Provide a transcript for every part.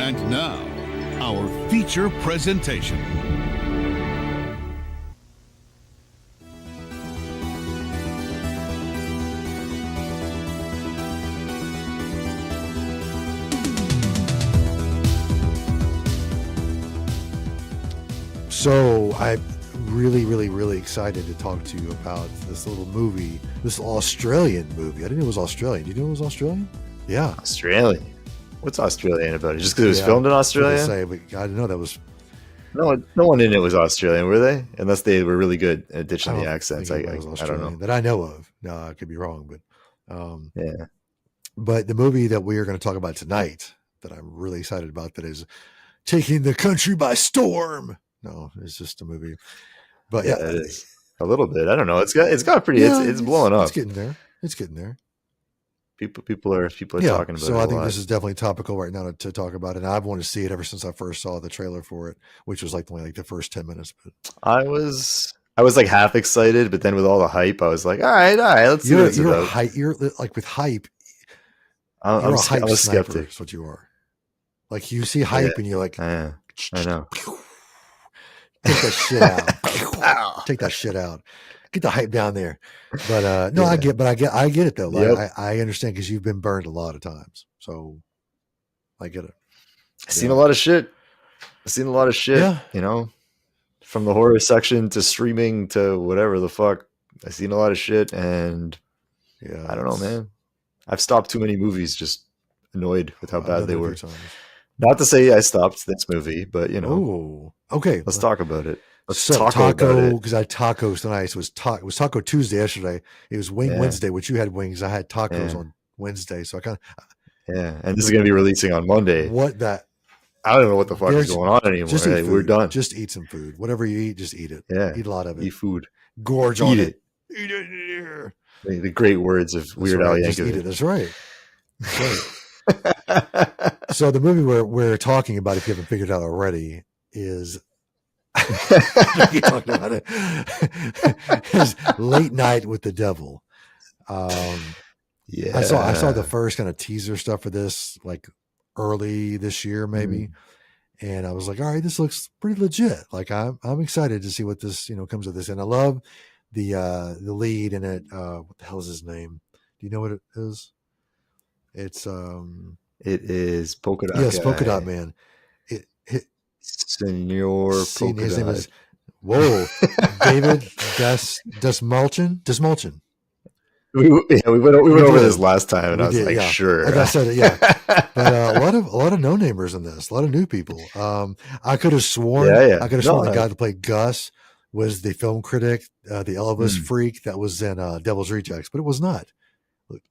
And now, our feature presentation. So I'm really excited to talk to you about this little movie, this Australian movie. I didn't know it was Australian. Do you know it was Australian? Yeah. Australian? What's Australian about it? Just because it was filmed in Australia? Say, but I didn't know that was... No one in it was Australian, were they? Unless they were really good at ditching the accents. I don't know. That I know of. No, I could be wrong, but yeah. But the movie that we are going to talk about tonight, that I'm really excited about, that is taking the country by storm. No, it's just a movie. But yeah, it is a little bit. I don't know. It's got pretty. It's blowing up. It's getting there. It's getting there. People are talking about it. So I think this is definitely topical right now to talk about it. And I've wanted to see it ever since I first saw the trailer for it, which was like only the first 10 minutes. But I was like half excited, but then with all the hype, I was like, all right, let's see what it's about. You're like with hype. I'm a skeptic. That's what you are. Like you see hype and you're like, I know. Take that shit out. Take that shit out. Get the hype down there. But no, I get it though. Like, I understand because you've been burned a lot of times. So I get it. I've seen a lot of shit. Yeah. You know, from the horror section to streaming to whatever the fuck. I've seen a lot of shit, and I don't know, man. I've stopped too many movies, just annoyed with how bad they were. Not to say I stopped this movie, but you know. Oh, okay. Let's talk about it. Let's talk about it. Because I had tacos tonight. So it was Taco Tuesday yesterday. It was Wing Wednesday, which you had wings. I had tacos on Wednesday. So I kind of. Yeah. And this is going to be releasing on Monday. I don't know what the fuck is going on anymore. Just hey, we're done. Just eat some food. Whatever you eat, just eat it. Yeah. Eat a lot of it. Eat food. Gorge on it. Eat it. The great words of Weird Al Yankovic. That's right. So the movie we're talking about, if you haven't figured it out already, is talking about it is Late Night with the Devil. I saw the first kind of teaser stuff for this like early this year maybe, and I was like, all right, this looks pretty legit. Like I'm excited to see what this comes of this, and I love the lead in it. What the hell is his name? Do you know what it is? It is Polka Dot. Yes, Polka Dot Man. Senor Polka Dot. His name is David Dastmalchian. We went over this last time, and I was like, sure. Like I said it, yeah. But a lot of no-namers in this. A lot of new people. I could have sworn. I could have sworn the guy that played Gus was the film critic, the Elvis freak that was in Devil's Rejects, but it was not.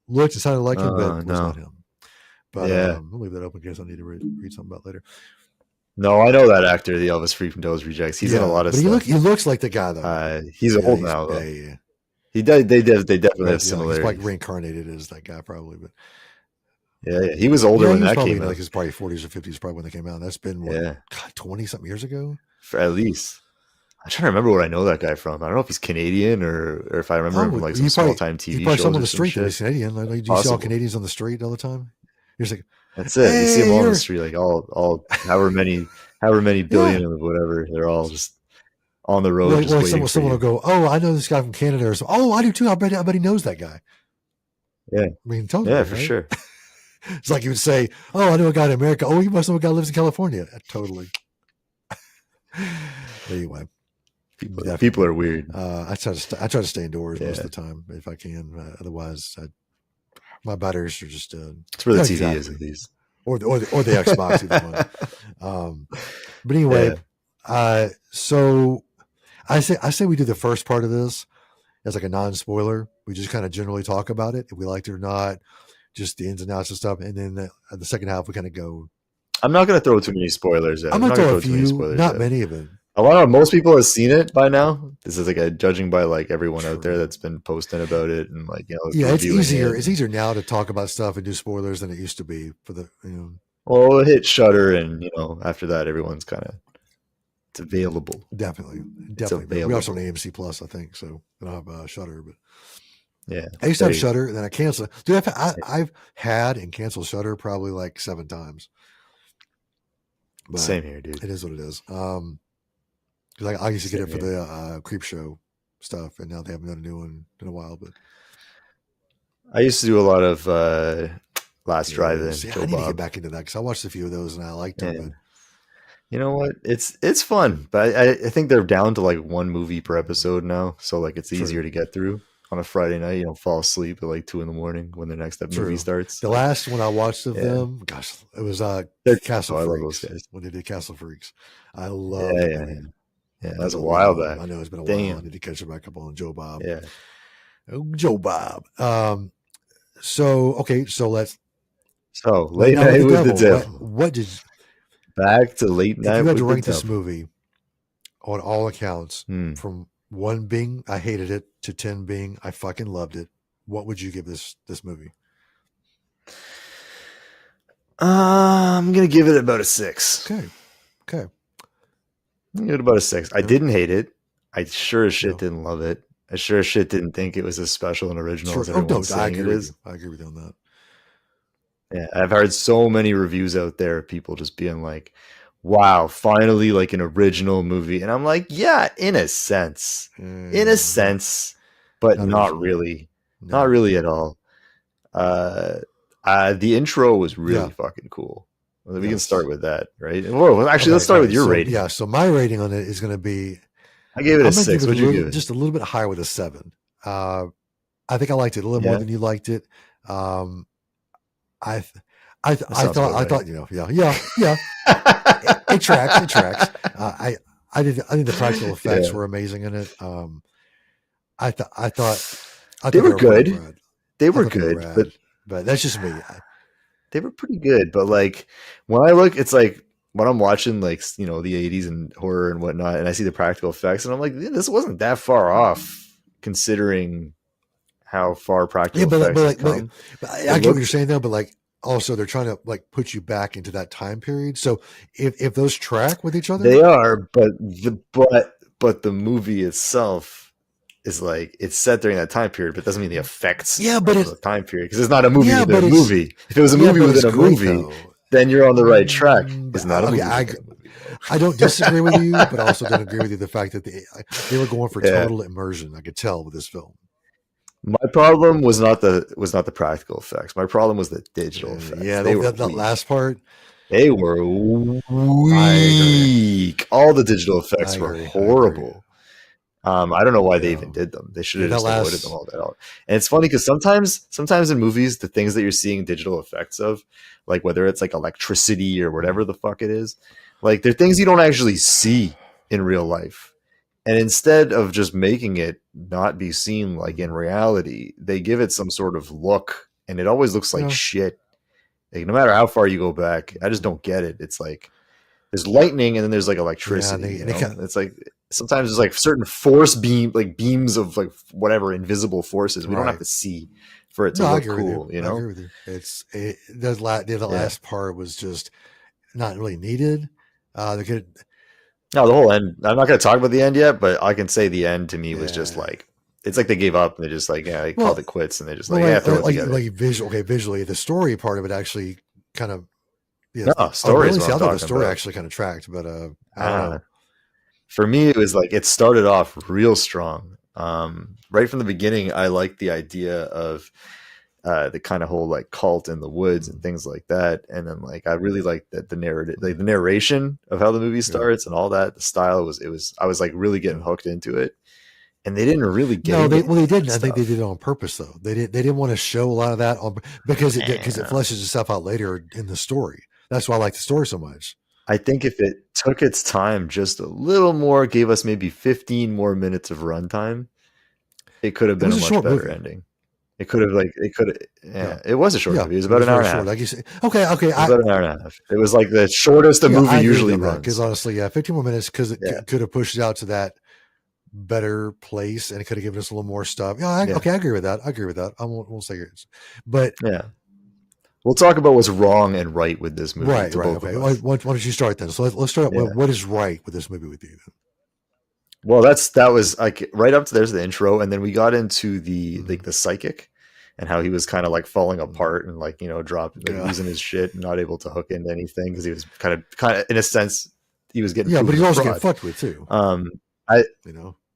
Looked and sounded like him, but it was not him. But we'll leave that open in case I need to read something about later. No, I know that actor, the Elvis freak from Devil's Rejects. He's in a lot of stuff. He looks like the guy though. He's old now though. Yeah. He does. They definitely have similarities. He's like reincarnated as that guy probably, but he was older when that came out. Like his probably 40s or 50s, probably when they came out. That's been 20 something years ago, at least. I'm trying to remember what I know that guy from. I don't know if he's Canadian or if I remember him from like some small time TV shows. Probably on the street that he's Canadian. Like, do you see all Canadians on the street all the time? You're just like, that's it. You see them all on the street, like all however many billion of whatever. They're all just on the road. Someone will go, "Oh, I know this guy from Canada," or so. "Oh, I do too. I bet he knows that guy." Yeah, I mean, totally. Yeah, for sure. It's like you would say, "Oh, I know a guy in America." "Oh, you must know a guy who lives in California." Totally. Anyway. People are weird. I try to stay indoors most of the time if I can. Otherwise, my batteries are just. It's where the TV is, at least, or the Xbox. Either one. But anyway, so I say we do the first part of this as like a non-spoiler. We just kind of generally talk about it if we liked it or not, just the ins and outs and stuff, and then the second half we kind of go. I'm not going to throw too many spoilers. I'm going to throw a few, not many of it. Most people have seen it by now. This is like judging by like everyone out there that's been posting about it and like it's easier. It's easier now to talk about stuff and do spoilers than it used to be for the Well, it hit Shudder, and after that, everyone's kind of it's available. Definitely. We also on AMC Plus, I think. So I don't have Shudder, but yeah, I used to have Shudder, and then I canceled. Dude, I've had and canceled Shudder probably like 7 times. But Same here, dude. it is what it is. 'Cause I used to get it for the Creep Show stuff, and now they haven't done a new one in a while. But I used to do a lot of Last Drive-In. See, Joe I need to Bob. get back into that because I watched a few of those and I liked them. But you know what? It's fun, but I think they're down to like one movie per episode now, so like it's easier to get through on a Friday night. You don't fall asleep at like 2 a.m. when the next movie starts. The last one I watched of them, gosh, it was Castle Freaks when they did Castle Freaks. I love it. Yeah, that's a while back. I know it's been a while. I need to catch it back up on Joe Bob. Yeah. Oh, Joe Bob. So Late Night with the Devil. What did Back to Late Night if you had with to the rank this Devil. movie on all accounts, from 1 being I hated it to 10 being I fucking loved it, what would you give this movie? I'm gonna give it about a 6. Okay. I'm gonna give it about a 6. I didn't hate it. I sure as shit didn't love it. I sure as shit didn't think it was as special and original as everyone's saying it is. I agree with you on that. Yeah, I've heard so many reviews out there of people just being like, wow, finally like an original movie. And I'm like, yeah, in a sense, but not really. No. Not really at all. The intro was really fucking cool. Well, we can start with that, right? Well, actually, let's start with your rating. Yeah, so my rating on it is going to be... I gave it a 6. What'd you give it? Just a little bit higher with a 7. I think I liked it a little more than you liked it. I thought, you know, yeah. It tracks. I think the practical effects were amazing in it. I thought they were good. They were good, but that's just me. They were pretty good, but like when I look, it's like when I'm watching like, you know, the 80s and horror and whatnot, and I see the practical effects, and I'm like, this wasn't that far off considering how far practical effects have come. But I get what you're saying though, but like also they're trying to like put you back into that time period. So if those track with each other, they are, but the movie itself is like it's set during that time period, but it doesn't mean the effects. Yeah, but it's the time period because it's not a movie within a movie. If it was a movie within a movie, then you're on the right track. It's not a movie. I don't disagree with you, but I also don't agree with you the fact that they were going for total immersion. I could tell with this film. My problem was not the practical effects. My problem was the digital effects. Yeah, that last part. They were weak. All the digital effects were horrible. I don't know why they even did them. They should have just avoided them all that out. And it's funny because sometimes in movies, the things that you're seeing digital effects of, like whether it's like electricity or whatever the fuck it is, like they're things you don't actually see in real life. And instead of just making it not be seen like in reality, they give it some sort of look, and it always looks like shit. Like no matter how far you go back, I just don't get it. It's like there's lightning and then there's like electricity. It's like sometimes there's like certain force beams of like whatever invisible forces we don't have to see for it to look cool. You know, I agree with you. The last part was just not really needed. No, the whole end. I'm not going to talk about the end yet, but I can say the end to me was just like it's like they gave up and they just like they called it quits and they just throw it together. Visually, the story part of it actually kind of story. I thought the story actually kind of tracked, but I don't know. For me, it was like it started off real strong. Right from the beginning, I liked the idea of the kind of whole like cult in the woods and things like that, and then like I really liked the narrative, like the narration of how the movie starts and all that. The style was I was like really getting hooked into it, and they didn't really get. They didn't. I think they did it on purpose though. They didn't want to show a lot of that because it fleshes itself out later in the story. That's why I like the story so much. I think if it took its time just a little more, gave us maybe 15 more minutes of runtime, it could have been a much better ending. It could have it was a short movie. It was about an hour and a half. Like you say. Okay. About an hour and a half. It was like the shortest a movie usually runs. Because honestly, 15 more minutes because it could have pushed it out to that better place and it could have given us a little more stuff. Okay, I agree with that. I won't say it. But we'll talk about what's wrong and right with this movie. Right. Okay. Why don't you start then? So let's start. What is right with this movie with you? Well, that was like right up to there's the intro, and then we got into the like the psychic, and how he was kind of like falling apart and like, you know, losing his shit and not able to hook into anything because he was kind of in a sense he was getting but he also fraud. get fucked with too.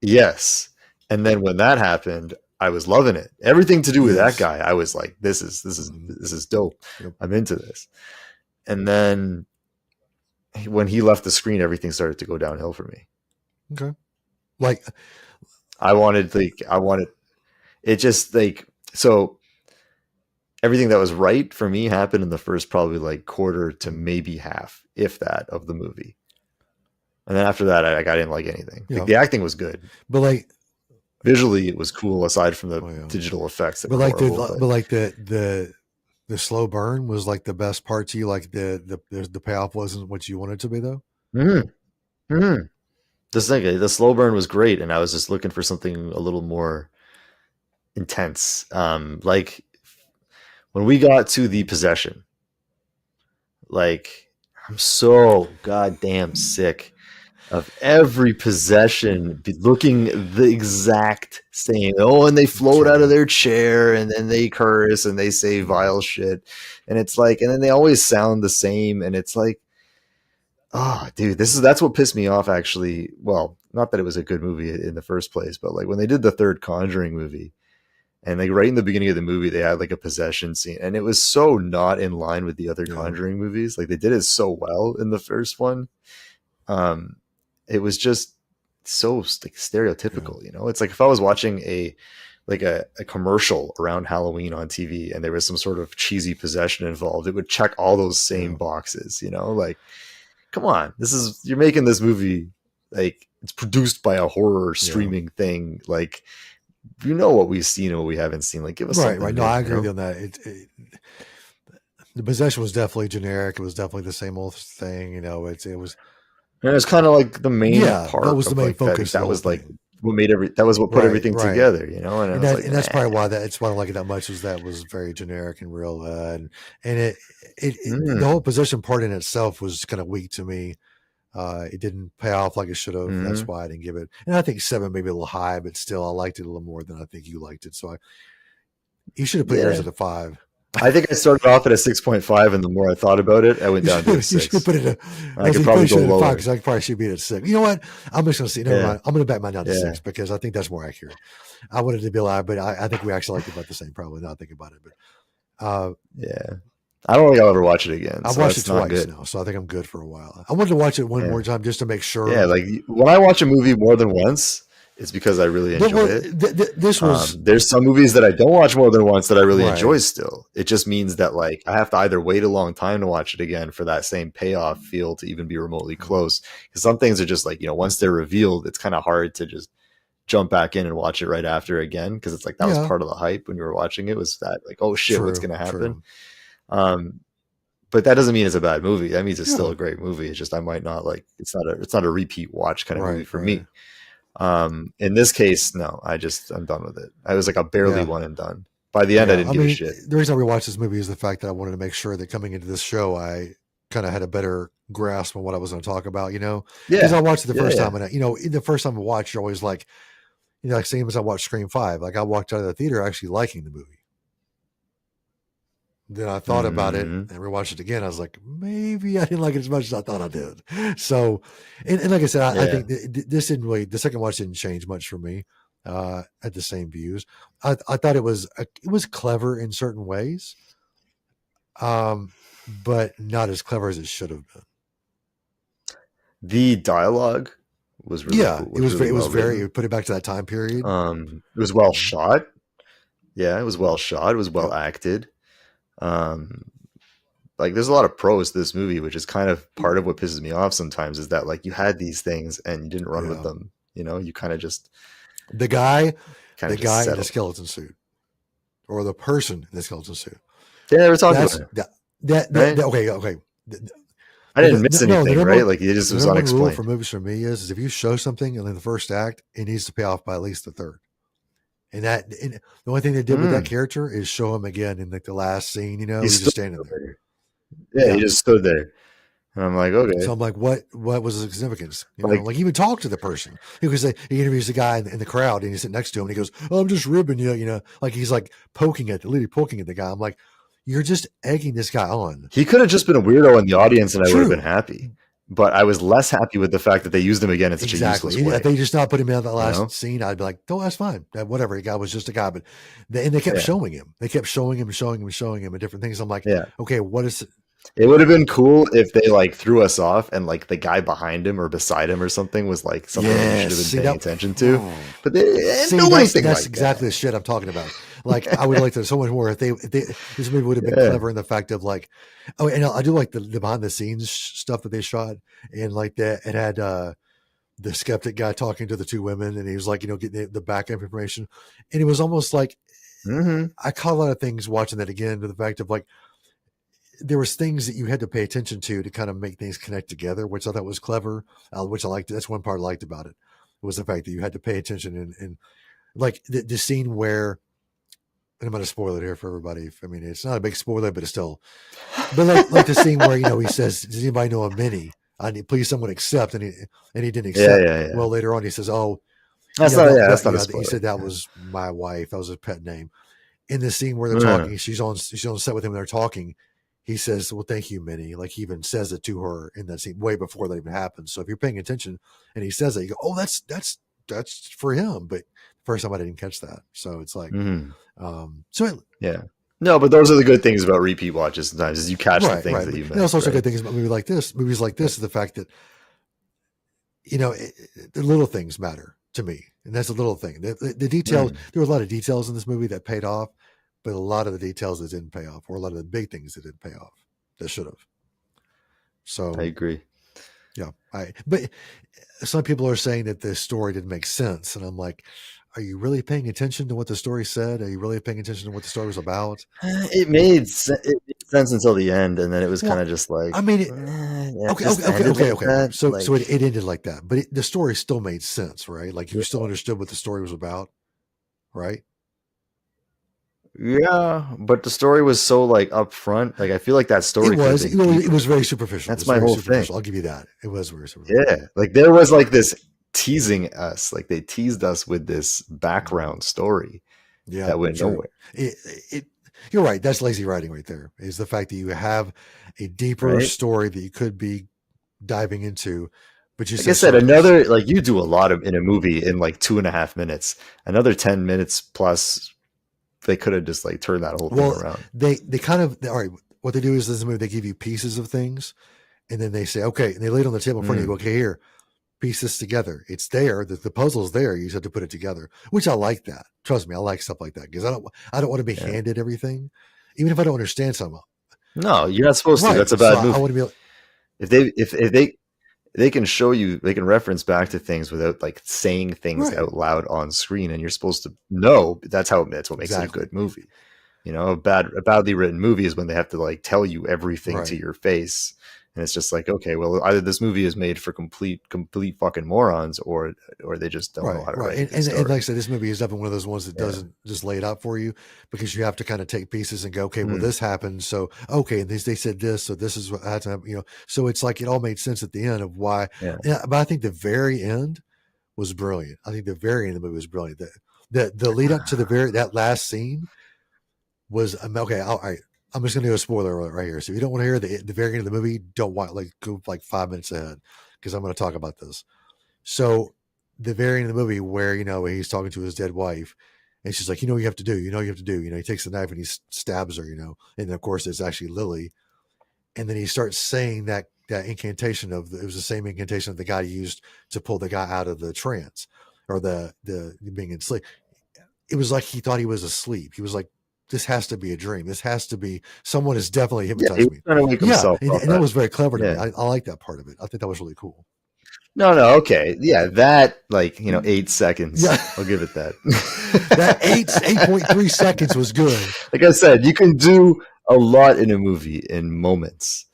Yes, and then when that happened, I was loving it. Everything to do with that guy, I was like, this is dope. Yep. I'm into this. And then when he left the screen, everything started to go downhill for me. Okay. Like I wanted it just like, so everything that was right for me happened in the first probably like quarter to maybe half, if that, of the movie. And then after that, I didn't like anything. Like, the acting was good, but like visually, it was cool aside from the digital effects. But like the slow burn was like the best part to you. Like the payoff wasn't what you wanted it to be, though. The slow burn was great, and I was just looking for something a little more intense. Like when we got to the possession, like I'm so goddamn sick of every possession looking the exact same. Oh, and they float out of their chair, and then they curse and they say vile shit, and it's like, and then they always sound the same, and it's like, oh, dude, that's what pissed me off. Actually, well, not that it was a good movie in the first place, but like when they did the third Conjuring movie, and like right in the beginning of the movie, they had like a possession scene, and it was so not in line with the other Conjuring movies. Like they did it so well in the first one. It was just so like stereotypical, you know. It's like if I was watching a commercial around Halloween on TV and there was some sort of cheesy possession involved, it would check all those same boxes, you know. Like, come on, you're making this movie, like it's produced by a horror streaming thing. Like, you know what we've seen and what we haven't seen. Like, give us something. Right. No, I agree with you on that. The possession was definitely generic. It was definitely the same old thing, you know. It was. And it was kind of like the main part. That was the main focus. That was like what made that was what put everything together, you know. And that's probably why it's why I don't like it that much. Is that was very generic and real, and the whole possession part in itself was kind of weak to me. It didn't pay off like it should have. That's why I didn't give it. And I think 7 maybe a little high, but still I liked it a little more than I think you liked it. So you should have put yours at a 5. I think I started off at a 6.5, and the more I thought about it, I went down to a 6. You should put it I could probably go lower. Because I probably should be at 6. You know what? I'm just going to see. Never mind. I'm going to back mine down to 6 because I think that's more accurate. I wanted to be alive, but I think we actually liked it about the same. Probably not thinking about it, but I don't think I'll ever watch it again. I've watched it twice now, so I think I'm good for a while. I wanted to watch it one more time just to make sure. Yeah, like when I watch a movie more than once, it's because I really enjoy it. This was there's some movies that I don't watch more than once that I really enjoy still. It just means that like I have to either wait a long time to watch it again for that same payoff feel to even be remotely close. Because some things are just like, you know, once they're revealed, it's kind of hard to just jump back in and watch it right after again. Because it's like that was part of the hype when you were watching it, was that like, oh shit, what's going to happen? But that doesn't mean it's a bad movie. That means it's still a great movie. It's just I might not like it's not a repeat watch kind of movie for me. In this case, no, I'm done with it. I was like a barely one and done. By the end, I didn't give a shit. The reason I rewatched this movie is the fact that I wanted to make sure that coming into this show, I kind of had a better grasp on what I was going to talk about, you know? Because I watched it the first time, and the first time I watched, you're always like, you know, like same as I watched Scream 5. Like I walked out of the theater actually liking the movie. Then I thought about it and rewatched it again. I was like, maybe I didn't like it as much as I thought I did. So, and like I said, I think this didn't really, the second watch didn't change much for me. At the same views, I thought it was clever in certain ways, but not as clever as it should have been. The dialogue was really it was very put it back to that time period. It was well shot. Yeah, it was well shot. It was well acted. Like there's a lot of pros to this movie, which is kind of part of what pisses me off sometimes, is that like you had these things and you didn't run with them, you know, you kind of just the guy in the skeleton suit, or the person in the skeleton suit. They never talked about it. Okay. I didn't miss anything, right? Like it just was unexplained. Rule for movies for me is if you show something in the first act, it needs to pay off by at least the third. And the only thing they did with that character is show him again in like the last scene. You know, he's just standing there. Yeah, he just stood there. And I'm like, okay. So I'm like, what was the significance? You know, Like- like even talk to the person, because he interviews the guy in the crowd and he's sitting next to him and he goes, "Oh, I'm just ribbing you," you know, like he's like literally poking at the guy. I'm like, you're just egging this guy on. He could have just been a weirdo in the audience and I would True. have been happy. But I was less happy with the fact that they used him again in such a useless way. If they just not put him in that last You know? scene, I'd be like, "Oh, that's fine. Whatever. The guy was just a guy." But they kept showing him. They kept showing him and different things. I'm like, okay, what is it? It would have been cool if they like threw us off and like the guy behind him or beside him or something was like something we should have been paying attention to. But they didn't do anything that's like exactly that. the shit I'm talking about. Like I would like to so much more if this movie would have been clever in the fact of like, oh, and I do like the behind the scenes stuff that they shot, and like that it had the skeptic guy talking to the two women, and he was like, you know, getting the backup information, and it was almost like I caught a lot of things watching that again, to the fact of like there was things that you had to pay attention to kind of make things connect together, which I thought was clever, which I liked. That's one part I liked about it, was the fact that you had to pay attention and like the scene where, and I'm going to spoil it here for everybody. I mean, it's not a big spoiler, but it's still, but like the scene where, you know, he says, "Does anybody know a Minnie? I need, please someone accept," and he didn't accept. Yeah. Well, later on he says, "Oh, that's not a spoiler." He said that was my wife. That was his pet name." In the scene where they're talking, she's on set with him. And they're talking. He says, "Well, thank you, Minnie." Like he even says it to her in that scene way before that even happens. So if you're paying attention and he says that, you go, "Oh, that's for him." But first time I didn't catch that. So it's like, no, but those are the good things about repeat watches. Sometimes is you catch the things that you missed. There's also good things about movies like this. Movies like this is the fact that, you know, the little things matter to me, and that's a little thing. The details. There were a lot of details in this movie that paid off. But a lot of the details that didn't pay off, or a lot of the big things that didn't pay off, that should have. So I agree. Yeah, but some people are saying that the story didn't make sense, and I'm like, are you really paying attention to what the story said? Are you really paying attention to what the story was about? It made sense until the end, and then it was kind of just like, I mean, okay. So like, it ended like that, but the story still made sense, right? Like you still understood what the story was about, right? Yeah, but the story was so like upfront. Like I feel like that story it was very superficial. That's my whole thing. I'll give you that. It was very superficial. Yeah, like there was like this teasing us. Like they teased us with this background story that went nowhere. You're right. That's lazy writing right there. Is the fact that you have a deeper story that you could be diving into. But you, like I said, another like you do a lot of in a movie in like 2.5 minutes. Another 10 minutes plus. They could have just like turned that whole thing around. They kind of, all right, what they do is this movie, they give you pieces of things and then they say, okay, and they lay it on the table in front of you. Go, okay, here, piece this together. It's there. The puzzle's there. You just have to put it together, which I like that. Trust me, I like stuff like that because I don't want to be handed everything, even if I don't understand something. No, you're not supposed to. That's a bad movie. I want to be if they can show you, they can reference back to things without like saying things out loud on screen, and you're supposed to know. That's what makes it a good movie. You know, a badly written movie is when they have to like tell you everything to your face, and it's just like, okay, well, either this movie is made for complete fucking morons, or they just don't know how to write. And like I said, this movie is definitely one of those ones that doesn't just lay it out for you, because you have to kind of take pieces and go, okay, well, this happened, so okay, and they said this, so this is what had to happen, you know. So it's like it all made sense at the end of why. Yeah, but I think the very end was brilliant. I think the very end of the movie was brilliant. The lead up to that last scene was okay. All right. I'm just going to do a spoiler alert right here. So if you don't want to hear the very end of the movie, don't go like 5 minutes ahead, because I'm going to talk about this. So the very end of the movie where, you know, he's talking to his dead wife and she's like, you know what you have to do, you know, he takes the knife and he stabs her, you know, and of course it's actually Lily. And then he starts saying that incantation it was the same incantation that the guy used to pull the guy out of the trance or the being asleep. It was like he thought he was asleep. He was like, this has to be a dream. This has to be someone is definitely hypnotized me. And that was very clever to me. I like that part of it. I think that was really cool. No, okay. Yeah, that, like, you know, 8 seconds. Yeah. I'll give it that. That 8.3 seconds was good. Like I said, you can do a lot in a movie in moments,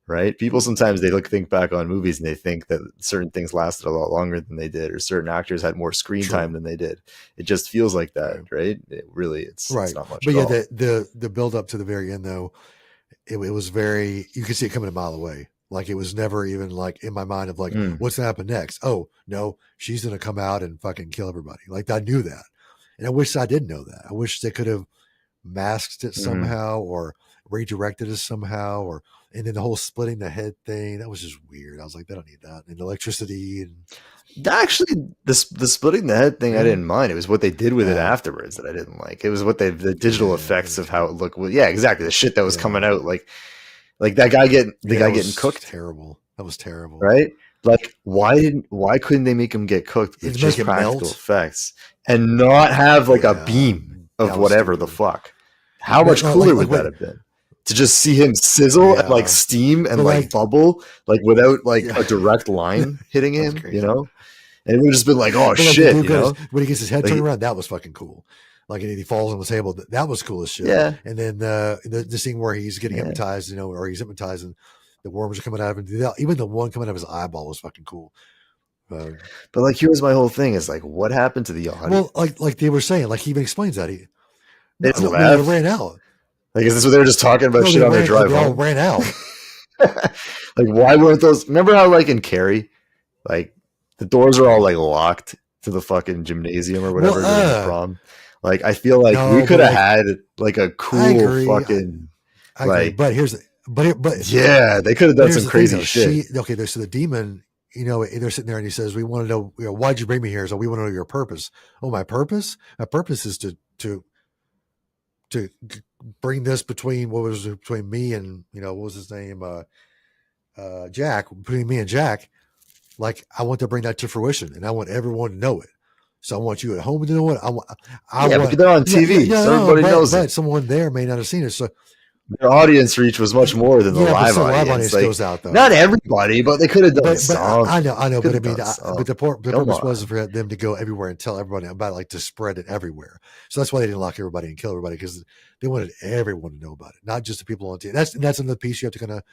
right? People sometimes they think back on movies and they think that certain things lasted a lot longer than they did, or certain actors had more screen time than they did. It just feels like that, right? It's not much. But yeah, the build up to the very end though, it was very, you could see it coming a mile away. Like it was never even like in my mind of like, what's gonna happen next? Oh no, she's gonna come out and fucking kill everybody. Like I knew that, and I wish I didn't know that. I wish they could have masked it somehow or redirected it somehow, or and then the whole splitting the head thing, that was just weird. I was like, they don't need that. And electricity and actually the splitting the head thing I didn't mind. It was what they did with it afterwards that I didn't like. It was what the digital effects of how it looked. Yeah, exactly. The shit that was coming out, like that guy getting getting cooked. Terrible. That was terrible. Right? Like why couldn't they make him get cooked with just practical effects and not have like a beam of whatever the fuck? How much cooler would that have been? To just see him sizzle and like steam and like bubble, like without like a direct line hitting him, you know? And it would have just been like, oh shit, you know? When he gets his head turned around, that was fucking cool. Like, and he falls on the table, that was cool as shit. Yeah. And then the scene where he's getting hypnotized, you know, or he's hypnotized and the worms are coming out of him. Even the one coming out of his eyeball was fucking cool. But like, here's my whole thing: is like, what happened to the audience? Well, like they were saying, like he even explains that he left. Ran out. Like, is this what they were just talking about shit on their drive home? They all ran out. Like, why weren't those? Remember how, like, in Carrie, like, the doors are all, like, locked to the fucking gymnasium or whatever during the prom? Like, I feel like we could have had, like, a cool fucking, I agree. But here's the, but yeah, they could have done some crazy shit. So the demon, you know, they're sitting there and he says, we want to know, you know, why'd you bring me here? So we want to know your purpose. Oh, my purpose? My purpose is to bring this between me and, you know, what was his name? Jack, between me and Jack. Like, I want to bring that to fruition and I want everyone to know it. So I want you at home to know it. But they're on TV, so everybody knows it. But someone there may not have seen it. So their audience reach was much more than the live audience. Like, goes out, though. Not everybody, but they could have done some. I know. But I mean, but the purpose was for them to go everywhere and tell everybody about it, like to spread it everywhere. So that's why they didn't lock everybody and kill everybody, because they wanted everyone to know about it, not just the people on TV. That's another piece you have to kind of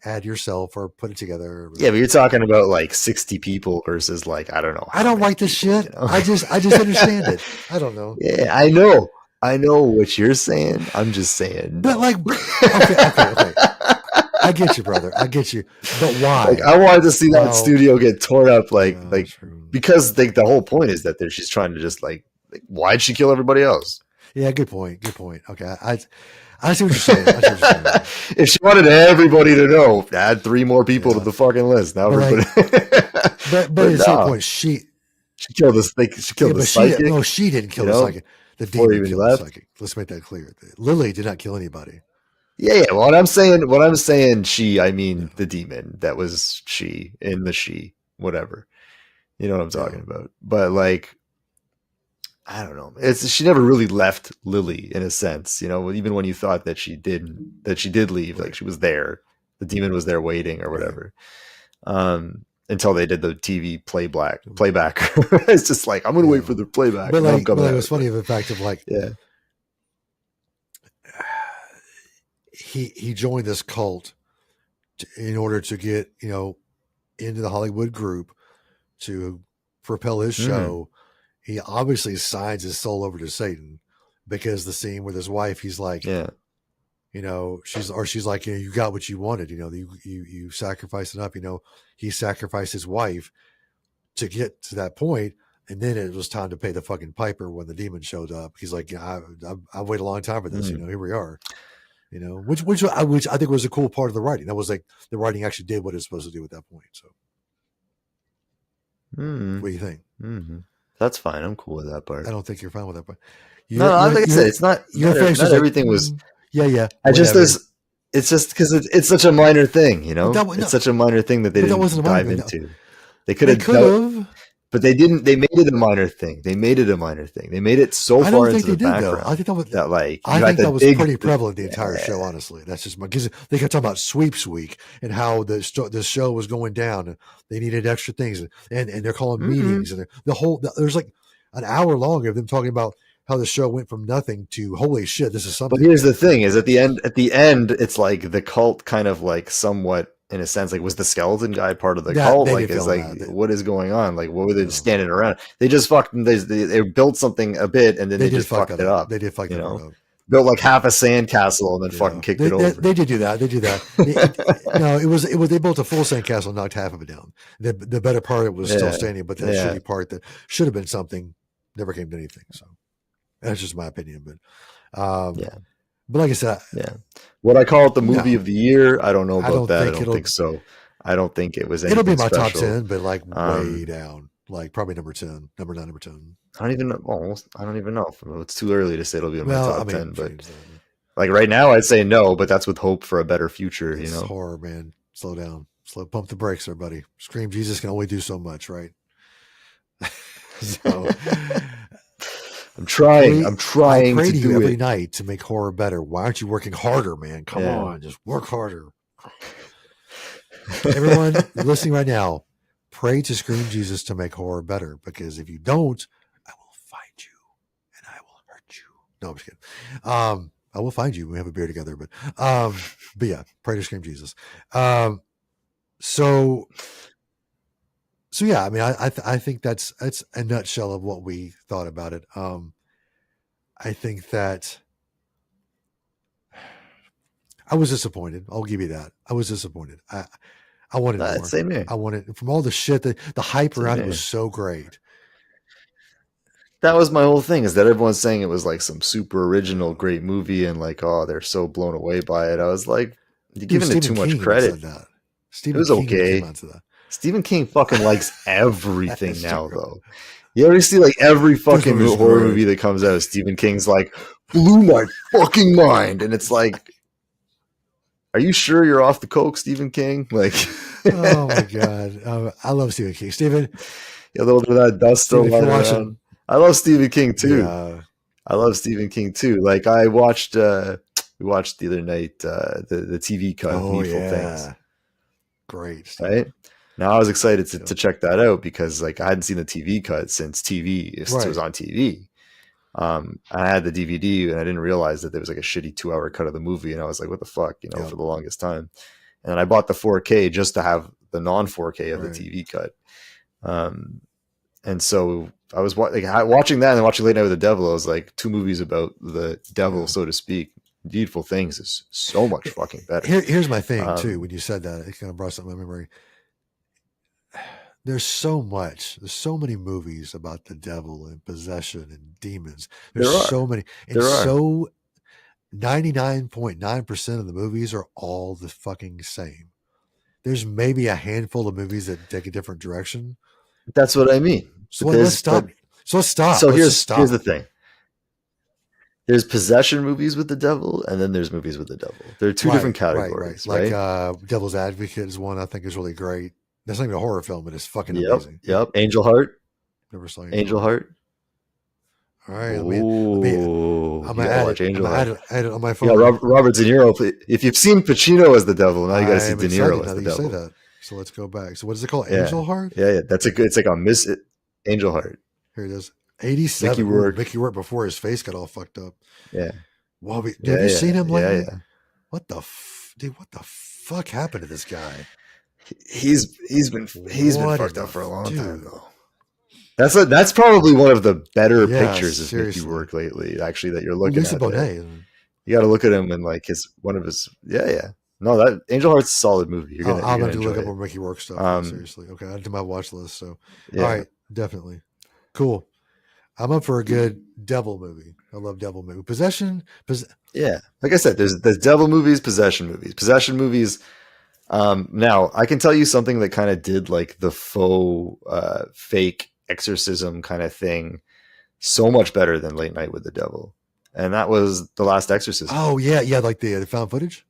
add yourself or put it together. Yeah, but you're talking about like 60 people versus like, I don't know. I don't write this shit. You know? I just understand it. I don't know. Yeah, I know what you're saying. I'm just saying. But like, okay. I get you, brother. I get you. But why? Like, I wanted to see that studio get torn up, because the whole point is that she's trying to just like, why'd she kill everybody else? Yeah, good point. Okay, I see what you're saying. If she wanted everybody to know, add 3 more people to the fucking list. Now everybody. But at some point, she killed this. She killed the psychic. She didn't kill the psychic. The demon killed the psychic. Let's make that clear. Lily did not kill anybody. Yeah. Well, when I'm saying she, I mean the demon that was she in the she, whatever. You know what I'm talking about. But like, I don't know. She never really left Lily in a sense, you know, even when you thought that she did leave, like she was there. The demon was there waiting or whatever. Until they did the TV playback. It's just like, I'm going to wait for the playback. But like, it was funny of the fact of like, he joined this cult in order to get, you know, into the Hollywood group to propel his show. He obviously signs his soul over to Satan, because the scene with his wife, he's like, you know, she's like, you know, you got what you wanted, you know, you sacrificed enough, you know, he sacrificed his wife to get to that point. And then it was time to pay the fucking piper when the demon showed up. He's like, I waited a long time for this, you know, here we are, you know, which I think was a cool part of the writing. That was like, the writing actually did what it's supposed to do at that point. So what do you think? That's fine. I'm cool with that part. I don't think you're fine with that part. Like I said, it's not. Not everything was. Yeah. It's just because it's such a minor thing, you know. It's such a minor thing that they didn't dive into. They could have, but they didn't. They made it a minor thing. They made it so far into the background. I think that was that was pretty prevalent the entire show. Honestly, that's just because they kept talking about sweeps week and how the show was going down and they needed extra things and they're calling meetings and there's like an hour long of them talking about how the show went from nothing to holy shit, this is something. But here's the thing: is at the end, it's like the cult kind of like somewhat, in a sense, like, was the skeleton guy part of the cult? Like, it's like, what is going on? Like, what were they just standing around? They just fucking they built something a bit and then they just fucked it up. They did fuck it up. built like half a sandcastle and then fucking kicked it over. They did do that. They did that. No, it was they built a full sandcastle and knocked half of it down. The better part of it was still standing, but the shitty part that should have been something never came to anything. So that's just my opinion. But but like I said, Would I call it the movie of the year? I don't know about that. I don't think so. I don't think it was anything it'll be my special. top 10, but like way down, like probably number 10, number 9, number 10. I don't even know. I don't even know. It's too early to say it'll be in my top 10, but like right now I'd say no, but that's with hope for a better future. It's, you know, horror, man. Slow down, pump the brakes there, buddy. Scream Jesus can only do so much, right? So I'm trying I pray to do every it night to make horror better. Why aren't you working harder, man? Come on, just work harder. Everyone listening right now, pray to Scream Jesus to make horror better, because if you don't, I will find you and I will hurt you. No, I'm just kidding. I will find you. We have a beer together, but yeah, pray to Scream Jesus. So yeah, I mean, I think that's a nutshell of what we thought about it. I think that I was disappointed. I'll give you that. I was disappointed. I wanted more. Same here. I wanted, from all the shit that the hype around it was so great. That was my whole thing, is that everyone's saying it was like some super original, great movie, and like, oh, they're so blown away by it. I was like, you're giving it too much credit. It was okay. Stephen King fucking likes everything now, though. You ever see like every fucking horror movie that comes out, Stephen King's like, blew my fucking mind, and it's like, are you sure you're off the coke, Stephen King? Like, oh my god, I love Stephen King. Stephen, a little bit of that dust still lying around. I love Stephen King too. Yeah. I love Stephen King too. Like I watched, we watched the other night the TV cut of Needful Things. Great, Steve. Right? Now I was excited to check that out, because like I hadn't seen the TV cut since it was on TV. I had the DVD and I didn't realize that there was like a shitty 2-hour cut of the movie, and I was like, what the fuck, you know, for the longest time. And I bought the 4K just to have the non 4K of the TV cut. And so I was watching that and watching Late Night with the Devil. I was like, two movies about the devil, so to speak. Needful Things is so much fucking better. Here's my thing too. When you said that, it kind of brought something to my memory. There's so many movies about the devil and possession and demons. There's so many. And so 99.9% of the movies are all the fucking same. There's maybe a handful of movies that take a different direction. That's what I mean. So let's stop. So here's the thing. There's possession movies with the devil, and then there's movies with the devil. There are two different categories. Like Devil's Advocate is one I think is really great. That's not even a horror film, but it's fucking amazing. Yep. Angel Heart. Never saw Angel Heart. All right. I'm going to add it on my phone. Yeah, Robert De Niro. If you've seen Pacino as the devil, now you got to see De Niro as the devil. Say that. So let's go back. So what is it called? Angel Heart? Yeah. That's it's like a Angel Heart. Here it is. 87. Mickey Rourke before his face got all fucked up. Yeah. Well, have you seen him lately? Yeah. What the fuck happened to this guy? He's been fucked up for a long time though. That's probably one of the better pictures of Mickey Rourke lately. Actually, that you're looking Lisa at. Bonet. You got to look at him and like one of his. No, that Angel Heart's a solid movie. I'm going to look up more Mickey Rourke stuff. Seriously, okay, add to my watch list. So, all right, definitely, cool. I'm up for a good devil movie. I love devil movie. Possession. Yeah, like I said, there's devil movies, possession movies. Now I can tell you something that kind of did like the faux fake exorcism kind of thing so much better than Late Night with the Devil, and that was The Last Exorcism. Oh yeah, like the found footage.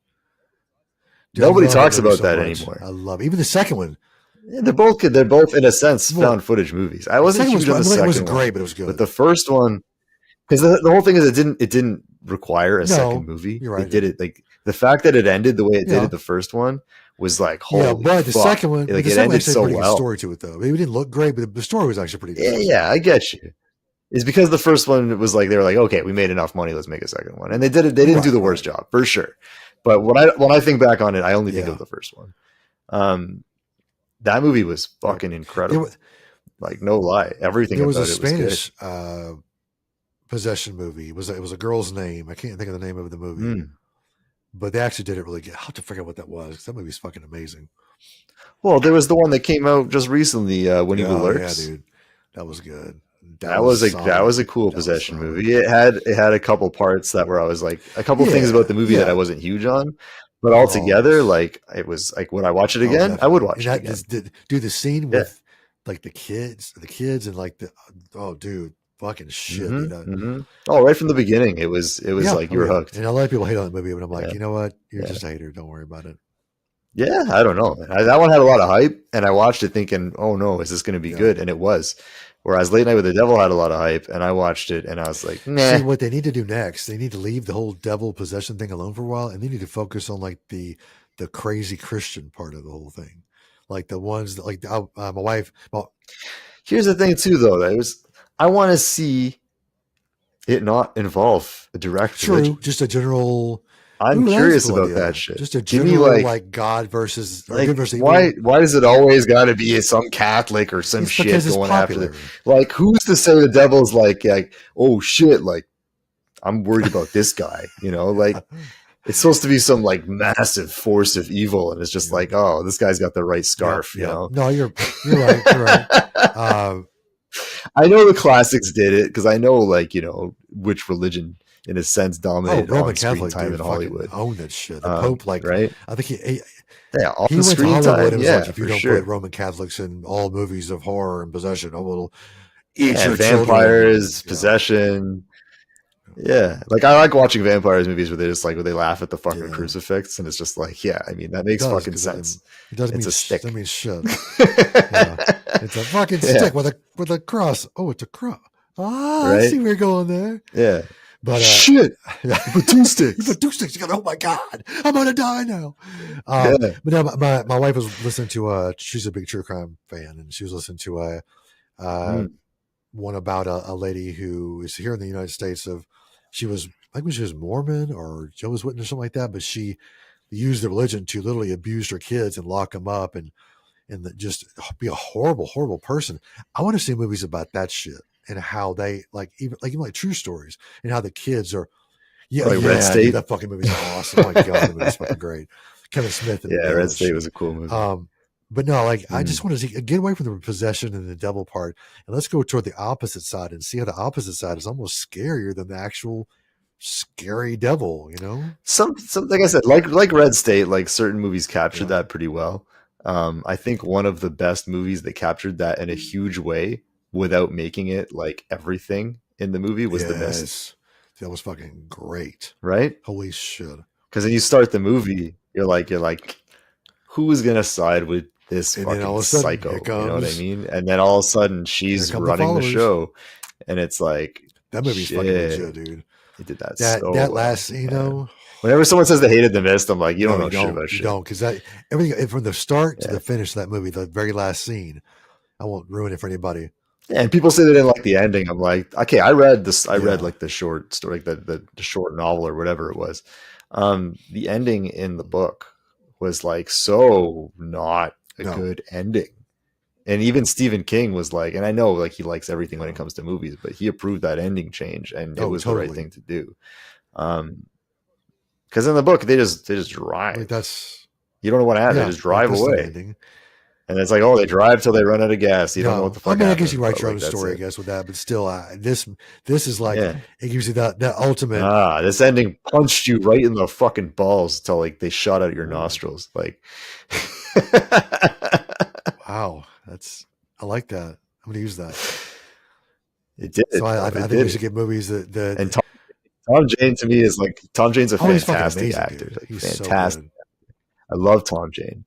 Dude, nobody talks about that anymore. I love even the second one. Yeah, they're both in a sense found footage movies. I wasn't huge on the second one. It wasn't great, but it was good. But the first one, because the whole thing is it didn't require a second movie. You're right. It did it like the fact that it ended the way it did at the first one was like holy but the second one, like it ended so well. Good story to it though. Maybe it didn't look great, but the story was actually pretty good. Yeah, I get you. It's because the first one was like they were like, okay, we made enough money, let's make a second one, and they did it. They didn't do the worst job for sure. But when I think back on it, I only think of the first one. That movie was fucking incredible. Like no lie, everything. There was a Spanish possession movie. It was a girl's name. I can't think of the name of the movie, but they actually did it really good. I'll have to figure out what that was. That movie's fucking amazing. Well, there was the one that came out just recently, When Evil Lurks. Yeah, dude, that was good. That was a cool possession movie. It had a couple parts that were I was like a couple things about the movie that I wasn't huge on, but altogether, like it was like would I watch it again? Definitely. I would watch it again. Dude, the scene with like the kids and like dude, fucking shit. Oh, right from the beginning, it was like you were hooked. And a lot of people hate on the movie, but I'm like, you know what? You're just a hater. Don't worry about it. Yeah, I don't know. That one had a lot of hype, and I watched it thinking, "Oh no, is this going to be good?" And it was. Whereas Late Night with the Devil had a lot of hype, and I watched it, and I was like, "Nah." See, what they need to do next, they need to leave the whole devil possession thing alone for a while, and they need to focus on like the crazy Christian part of the whole thing, like the ones that like my wife. Well, here's the thing too, though. I want to see it not involve a direct religion. Just a general. I'm curious about that shit. Just a general like God versus like, good versus why does it always got to be some Catholic or some shit going after them? Like who's to say the devil's like oh shit, like I'm worried about this guy, you know, like it's supposed to be some like massive force of evil, and it's just like, oh, this guy's got the right scarf, you know. No, you're right. You're right. I know the classics did it because I know, like, you know, which religion in a sense dominated on screen time in Hollywood. Own that shit. The Pope, like, right? I think he on went screen to Hollywood time. and was Yeah, like, if you don't put Roman Catholics in all movies of horror and possession, we'll eat your vampires, possession. Yeah, like I like watching vampires movies where where they laugh at the fucking crucifix, and it's just like, yeah, I mean that makes fucking sense. It doesn't mean a stick. That means shit. It's a fucking stick with a cross. Oh, it's a cross. I see where you're going there. Yeah. But shit, you put two sticks. You put two sticks. You go, oh my god, I'm gonna die now. But no, my wife was listening to she's a big true crime fan, and she was listening to one about a lady who is here in the United States. She was Mormon or Jehovah's Witness or something like that, but she used the religion to literally abuse her kids and lock them up and just be a horrible person. I want to see movies about that shit. And how they even true stories and how the kids are. Red State. That fucking movie's awesome. Oh my god, that movie's fucking great. Kevin Smith. Red State was a cool movie. But no, I just want to get away from the possession and the devil part, and let's go toward the opposite side and see how the opposite side is almost scarier than the actual scary devil. You know, some like I said, like Red State, like certain movies captured that pretty well. I think one of the best movies that captured that in a huge way, without making it like everything in the movie, was The Mist. That was fucking great, right? Holy shit! Because then you start the movie, you're like, who is gonna side with this fucking psycho? You know what I mean? And then all of a sudden, she's running the show, and it's like that movie's fucking legit, dude. They did that. That last, you know. Whenever someone says they hated The Mist, I'm like, you don't know shit about shit. You don't, because everything from the start to the finish of that movie, the very last scene, I won't ruin it for anybody. Yeah, and people say they didn't like the ending. I'm like, okay, I read this. I read like the short story, like the short novel or whatever it was. The ending in the book was like so not a good ending. And even Stephen King was like, and I know like he likes everything when it comes to movies, but he approved that ending change, and it was the right thing to do. Because in the book they just drive. Like you don't know what happened. They just drive away. And it's like, oh, they drive till they run out of gas. You don't know what the fuck. I guess you write your own story, I guess, with that. But still, this is like it gives you that ultimate. This ending punched you right in the fucking balls till like they shot out your nostrils. Like, wow, I like that. I'm gonna use that. It did. So I think we should get movies that. And Tom Jane to me is like Tom Jane's a fantastic actor. Dude. He's fantastic. So I love Tom Jane.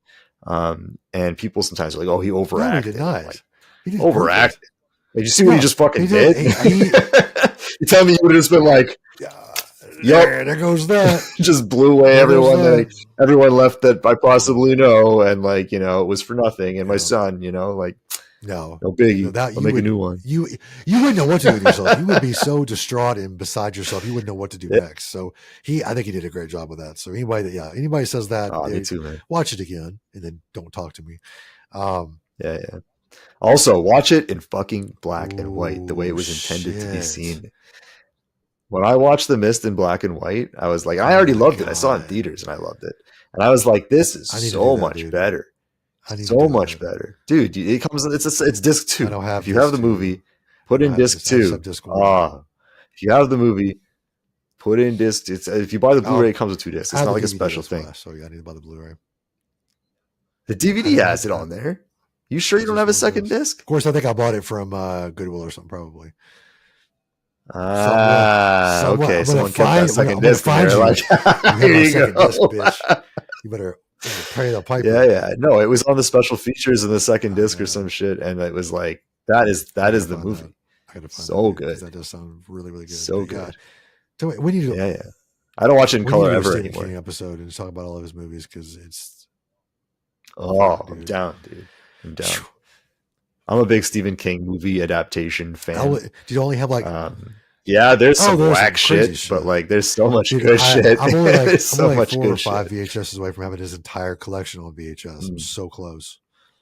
And people sometimes are like, oh, he overacted. No, he did not. Like, overacted. Like, you see what he just fucking did? You tell me you would have just been like, yep, there goes that. Just blew away everyone everyone left that I possibly know, and like, you know, it was for nothing. And my son, you know, like, no biggie. I'll make a new one. You wouldn't know what to do with yourself. You would be so distraught and beside yourself. You wouldn't know what to do next. So I think he did a great job with that. So anybody says that, me too, man. Watch it again and then don't talk to me. Yeah. Also, watch it in fucking black and white, the way it was intended to be seen. When I watched The Mist in black and white, I was like, I already loved it. I saw it in God. theaters and I loved it. And I was like, this is I need to so do that, much dude. better. I need to So do much that. better. Dude, it comes it's disc 2. I don't have if you disc have the 2. movie, put I in don't have disc disc- I just 2. have disc 1. If you have the movie, put in disc. If you buy the Blu-ray, I'll- it comes with 2 discs. I It's have not the like a DVD special disc thing. glass, so yeah, I need to buy the Blu-ray. The DVD has it on there. You sure you don't have a second disc? Of course, I think I bought it from Goodwill or something, probably. Okay. Someone kept that second disc in there. Like, Here you go. Disc, bitch. You better pay the piper. Yeah. No, it was on the special features in the second disc or some shit, and it was like that is the movie. I gotta find So that, good. That does sound really, really good. So But yeah. good. So we need to. Yeah. I don't watch it in we color need to do a ever Stephen anymore. King episode and talk about all of his movies because it's. Oh, dude. I'm down, dude. I'm down. I'm a big Stephen King movie adaptation fan. Do you only have like? Yeah, there's some there's whack some crazy shit, but like there's so much Dude, good shit. I'm only like, There's so much 4 good or 5 shit. VHSs away from having his entire collection on VHS. I'm so close.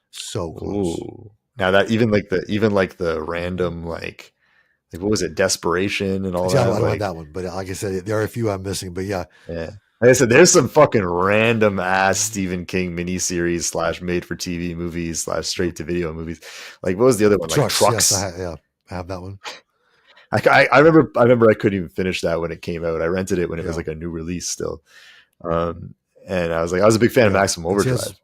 So close. Ooh. Now that even like the random like what was it, Desperation and all Yeah, that. I don't have that one, but like I said, there are a few I'm missing. But yeah, Yeah. Like I said, there's some fucking random ass Stephen King miniseries / made for TV movies / straight to video movies. Like what was the other one? Like Trucks. Yes, I have that one. I remember I couldn't even finish that when it came out. I rented it when it was like a new release still. And I was a big fan of Maximum Overdrive.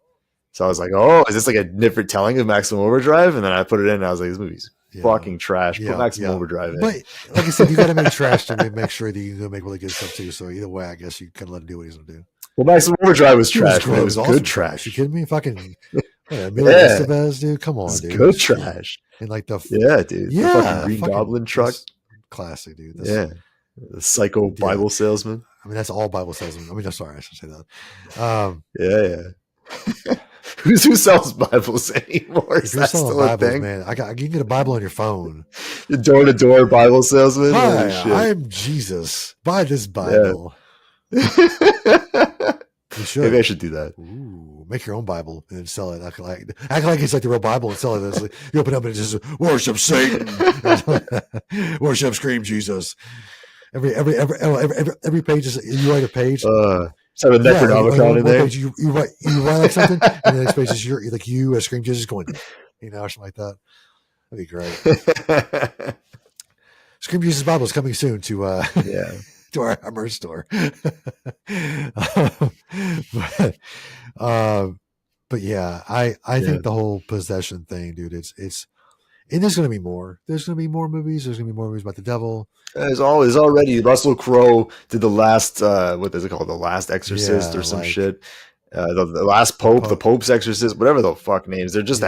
So I was like, oh, is this like a different telling of Maximum Overdrive? And then I put it in and I was like, this movie's fucking trash. Put Maximum Overdrive in. But like I said, you got to make trash to make sure that you can make really good stuff too. So either way, I guess you can let him do what he's going to do. Well, Maximum Overdrive was trash, but it was awesome good trash. You kidding me? Fucking Emilio Estevez, dude. Come on, dude. Good trash. And like the dude. The fucking Green Goblin truck. Classic, dude. The psycho Bible salesman. I mean, that's all Bible salesmen. I mean, I'm sorry, I should say that. Yeah. Who sells Bibles anymore? If you're selling Bibles, man, you can get a Bible on your phone. Door to door Bible salesman. Hi, I'm Jesus. Buy this Bible. Yeah. You should. Maybe I should do that. Ooh, make your own Bible and sell it. Act like it's like the real Bible and sell it. Like, you open up and it just worship Satan, worship Scream Jesus. Every page is you write a page. So the Necronomicon in there. Page, you write like something, and the next page is you as Scream Jesus going, or something like that. That'd be great. Scream Jesus Bible is coming soon to to our merch store. But yeah, I think the whole possession thing, dude, it's and there's going to be more. There's going to be more movies. There's going to be more movies about the devil. There's already Russell Crowe did the last what is it called, the Last Exorcist or some shit. The last Pope, the Pope's Exorcist, whatever the fuck names. They're just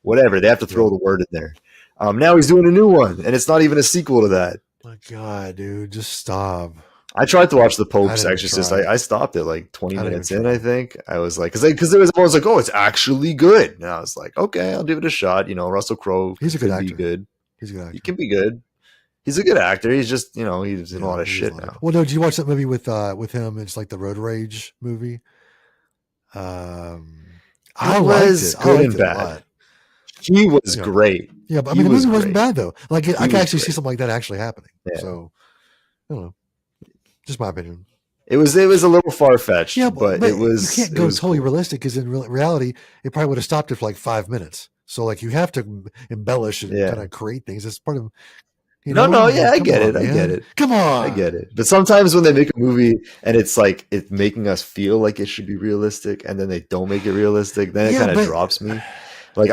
whatever. They have to throw the word in there. Now he's doing a new one, and it's not even a sequel to that. My God, dude, just stop. I tried to watch the Pope's Exorcist. I stopped at like 20 minutes in, I think. I was like, because there was always like, oh, it's actually good. And I was like, okay, I'll give it a shot. Russell Crowe. He's a good actor. Be good. He's a good actor. He can be good. He's a good actor. He's just, he's in a lot of shit now. Well, no, did you watch that movie with him? It's like the Road Rage movie. I was good and bad. He was great. Yeah, but I mean, the movie wasn't bad though. Like I can actually see something like that actually happening. Yeah. So, I don't know. Just my opinion. It was a little far fetched. Yeah, but it was. You can't go totally realistic because in reality, it probably would have stopped it for like 5 minutes. So like you have to embellish and kind of create things. It's part of. I get it. Come on, I get it. But sometimes when they make a movie and it's like it's making us feel like it should be realistic, and then they don't make it realistic, then it kind of drops me. Like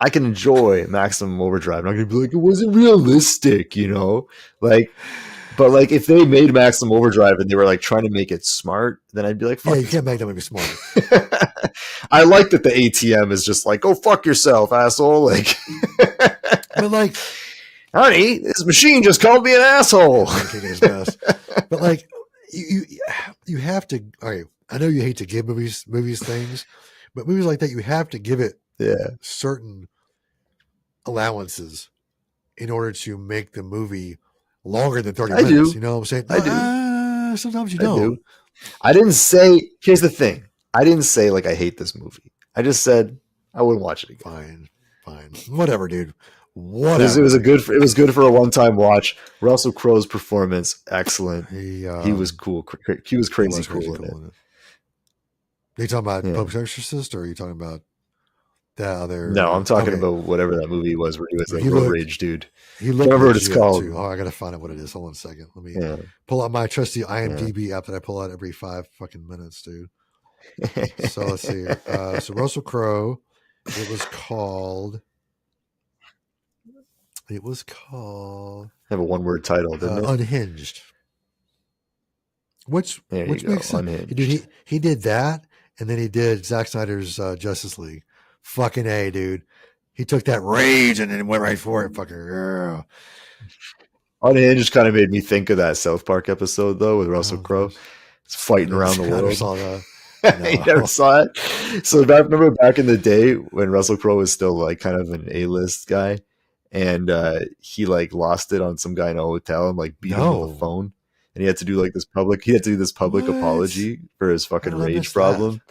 I can enjoy Maximum Overdrive. I'm not gonna be like it wasn't realistic, But like if they made Maximum Overdrive and they were like trying to make it smart, then I'd be like, fuck you can't make that movie smart. I like that the ATM is just like, go fuck yourself, asshole. Like, but like, honey, this machine just called me an asshole. But like, you have to. All right, I know you hate to give movies things, but movies like that you have to give it certain allowances in order to make the movie longer than 30 minutes. Do. You know what I'm saying? I do. Sometimes you don't. I didn't say, here's the thing. I didn't say like I hate this movie. I just said I wouldn't watch it again. Fine. Whatever, dude. Whatever. It was good for a one-time watch. Russell Crowe's performance, excellent. He was cool. He was crazy cool in it. Are you talking about Pope's Exorcist, or are you talking about that other? No, I'm talking about whatever that movie was where he was like road rage dude. He looked remember what it's called. Too. Oh, I gotta find out what it is. Hold on a second. Let me pull out my trusty IMDb app that I pull out every 5 fucking minutes, dude. So let's see. So Russell Crowe. It was called. Have a one-word title, didn't it? Unhinged. Which makes sense. Unhinged. Dude, he did that, and then he did Zack Snyder's Justice League. Fucking A, dude. He took that rage and then went right for it. Fucking yeah. Unhinged kind of made me think of that South Park episode though with Russell Crowe. It's fighting around the world. I never saw that. No. You never saw it? So remember back in the day when Russell Crowe was still like kind of an A-list guy, and he like lost it on some guy in a hotel and like beat him with a phone, and he had to do like this public apology for his fucking rage problem.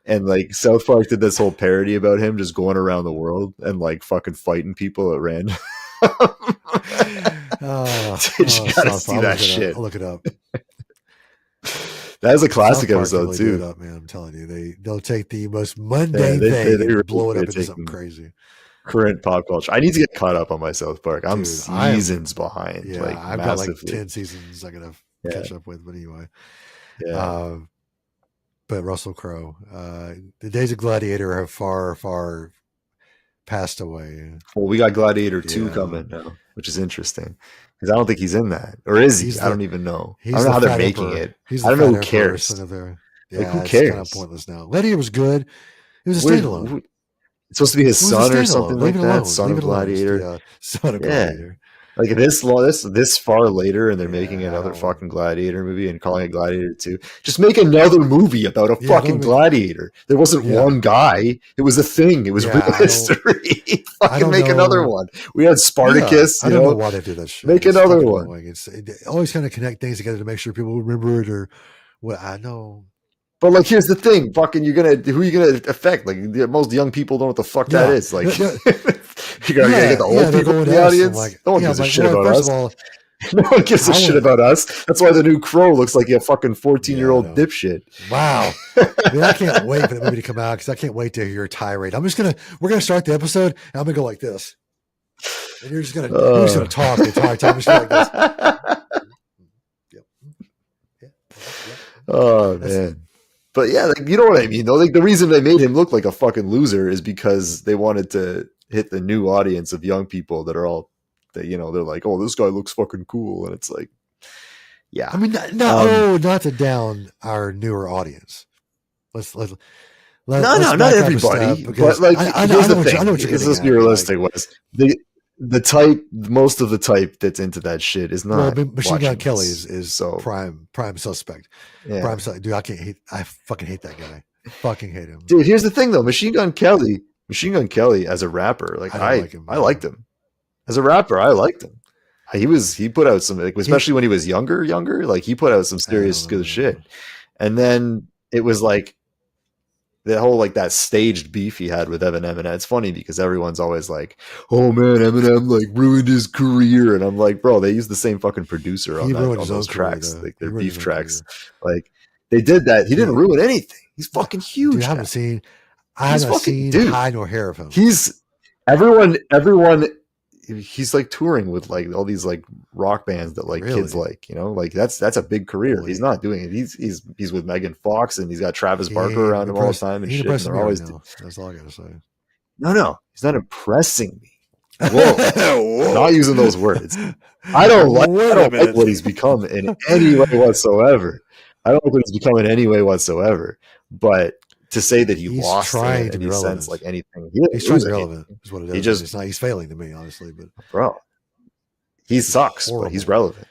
And like South Park did this whole parody about him just going around the world and like fucking fighting people at random. You gotta see that shit. I'll look it up. That is a classic episode really too. Up, man, I'm telling you, they'll take the most mundane thing and blow it up into something crazy. Current pop culture. I need to get caught up on my South Park. I'm seasons behind. Yeah, like, I've massively. got like 10 seasons I gotta catch up with. But anyway, but Russell Crowe, the days of Gladiator have far passed away. Well, we got Gladiator 2 coming now, which is interesting. Because I don't think he's in that. Or is he? I don't even know. I don't know how they're making it. I don't know who cares. Who cares? It's kind of pointless now. Gladiator was good. It was a standalone. It's supposed to be his son or something like that. Son of Gladiator. Son of Gladiator. Like this far later, and they're making another fucking Gladiator movie and calling it Gladiator 2. Just make another movie about a fucking gladiator. There wasn't one guy. It was a thing. It was real history. Fucking make another one. We had Spartacus. I don't know why they do that shit. Make another one. It always kind of connect things together to make sure people remember it or what. I know. But like, here's the thing: fucking, who are you gonna affect? Like, most young people don't know what the fuck that is. Like, you're gonna get the old people in the audience. No one gives a shit about us. No one gives a shit about us. That's why the new Crow looks like a fucking 14-year-old dipshit. Wow. I mean, I can't wait for the movie to come out because I can't wait to hear your tirade. We're gonna start the episode, and I'm gonna go like this, and you're just gonna talk the entire time. Just like this. Oh man. But yeah, like, you know what I mean, though. Like, the reason they made him look like a fucking loser is because they wanted to hit the new audience of young people that are all, they're like, oh, this guy looks fucking cool, and it's like, yeah. I mean, not to down our newer audience. Let's not everybody. But like, here's the thing. Let's be realistic. Most of the type that's into that shit is not. Well, Machine Gun Kelly is so prime suspect. Yeah. Dude, I fucking hate that guy. I fucking hate him. Dude, here's the thing though. Machine Gun Kelly as a rapper, like I liked him. As a rapper, I liked him. He put out some, like, especially when he was younger, like, he put out some serious good shit. And then it was like the whole, like, that staged beef he had with Eminem, and it's funny because everyone's always like, "Oh man, Eminem like ruined his career," and I'm like, bro, they used the same fucking producer on those tracks, like their beef tracks. Like, they did that. He didn't ruin anything. He's fucking huge. Dude, I haven't seen high nor hair of him. He's everyone. He's like touring with like all these like rock bands that like kids like, like that's a big career. He's not doing it. He's with Megan Fox, and he's got Travis Barker around him all the time and shit. And they're always that's all I gotta say. No, he's not impressing me. Whoa. Not using those words. I don't like what he's become in any way whatsoever. But to say that he's lost trying in to any sense, like anything, he's trying to be relevant is what it is. He's failing to me, honestly. But bro, he sucks, but he's relevant.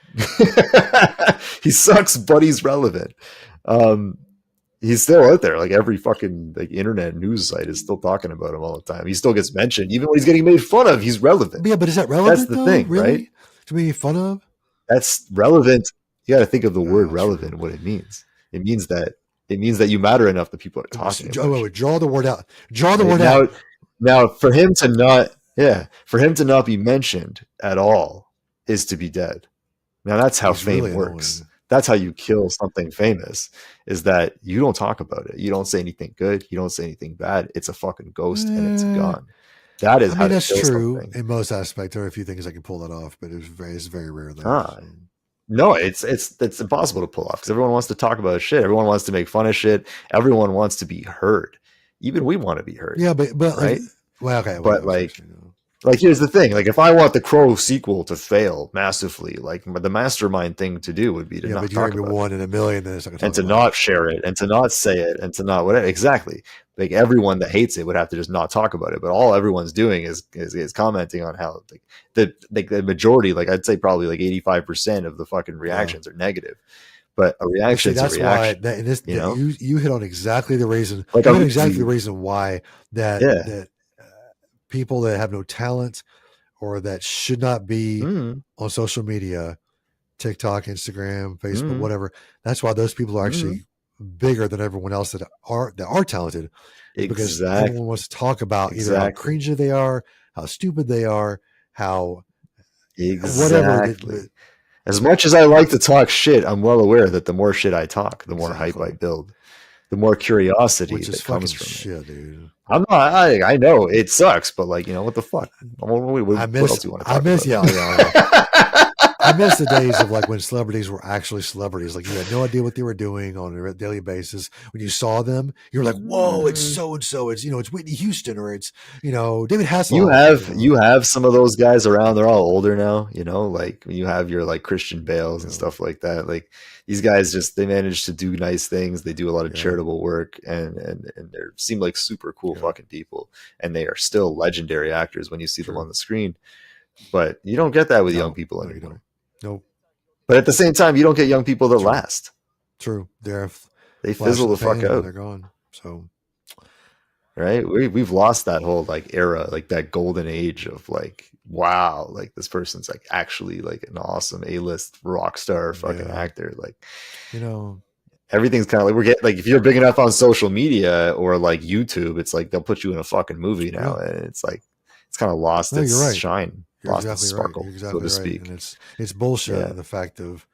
He sucks, but he's relevant. He's still out there. Like, every fucking like internet news site is still talking about him all the time. He still gets mentioned, even when he's getting made fun of. He's relevant. Yeah, but is that relevant? That's the thing, really? Right? To be fun of? That's relevant. You got to think of the word relevant and what it means. It means that you matter enough that people are talking about. Draw the word out. Draw the word out. Now, for him to not Yeah, for him to not be mentioned at all is to be dead. Now that's how fame really works. annoying. That's how you kill something famous, is that you don't talk about it. You don't say anything good. You don't say anything bad. It's a fucking ghost and it's Eh, gone. That is I how mean, to that's kill true something. in most aspects. There are a few things I can pull that off, but it's very rare though. Ah, So. no, it's impossible to pull off because everyone wants to talk about shit. Everyone wants to make fun of shit. Everyone wants to be heard. Even we want to be heard. Yeah, but right? Well, okay, but like here's the thing, like if I want the Crow sequel to fail massively, like the mastermind thing to do would be to not talk about one in a million, then it's and to not share it and to not say it and to not whatever. Exactly. Like everyone that hates it would have to just not talk about it, but all everyone's doing is commenting on how like the majority, like I'd say probably like 85% of the fucking reactions are negative. But a reaction is a reaction. Why you hit on exactly the reason. Like the reason why that yeah. People that have no talent or that should not be on social media, TikTok, Instagram, Facebook, whatever. That's why those people are actually bigger than everyone else that are talented. Because everyone wants to talk about either how cringy they are, how stupid they are, how whatever. As much as I like to talk shit, I'm well aware that the more shit I talk, the more hype I build, the more curiosity that comes from shit, dude. I'm not. I know it sucks, but like, you know, what the fuck? What else do you want to talk about? I miss the days of like when celebrities were actually celebrities. Like you had no idea what they were doing on a daily basis. When you saw them, you were like, "Whoa, it's so and so. It's it's Whitney Houston or it's David Hasselhoff." You have some of those guys around. They're all older now. Like you have your like Christian Bales and stuff like that. Like these guys they manage to do nice things. They do a lot of charitable work and they seem like super cool fucking people. And they are still legendary actors when you see them on the screen. But you don't get that with young people anymore. Nope. But at the same time, you don't get young people that last. True. They fizzle the fuck out. They're gone. So, right? We've lost that whole like era, like that golden age of like, wow, like this person's like actually like an awesome A-list rock star fucking actor. Like, everything's kind of like we're getting like if you're big enough on social media or like YouTube, it's like they'll put you in a fucking movie now, and it's like it's kind of lost its shine. Lost its sparkle, so to speak. And it's bullshit. And the fact of